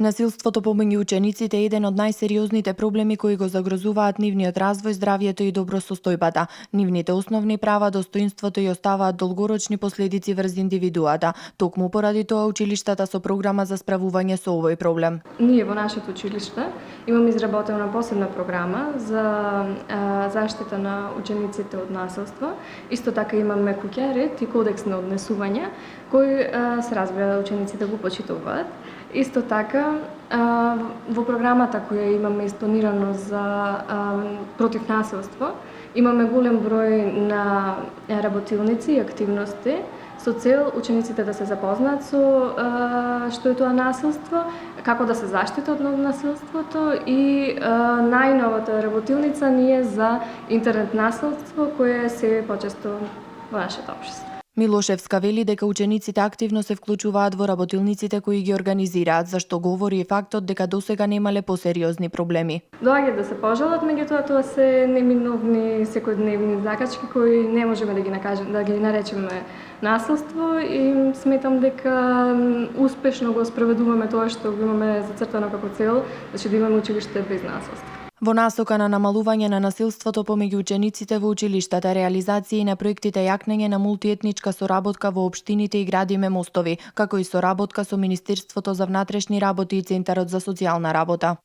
Насилството помеѓу учениците е еден од најсериозните проблеми кои го загрозуваат нивниот развој, здравјето и добросостојбата. Нивните основни права, достоинството и оставаат долгорочни последици врз индивидуата. Токму поради тоа училиштата со програма за справување со овој проблем. Ние во нашето училиште имаме изработена посебна програма за заштита на учениците од насилство. Исто така имаме куќа ред и кодекс на однесување кој се разбира да учениците го почитуваат. Исто така, во програмата која имаме испланирано за против насилство, имаме голем број на работилници и активности со цел учениците да се запознаат со што е тоа насилство, како да се заштитат од насилството и најновата работилница ни е за интернет насилство, кое се почесто во нашето општество. Милошевска вели дека учениците активно се вклучуваат во работилниците кои ги организираат, зашто говори и фактот дека досега немале посериозни проблеми. Доаѓа да се пожалат, меѓутоа тоа се неминовни секојдневни закачки кои не можеме да ги наречеме насилство и сметам дека успешно го спроведуваме тоа што го имаме зацртано како цел, значи да имаме училиште без насилство. Во насока на намалување на насилството помеѓу учениците во училиштата, реализација на проектите јакнење на мултиетничка соработка во општините и градиме мостови, како и соработка со Министерството за внатрешни работи и Центарот за социјална работа.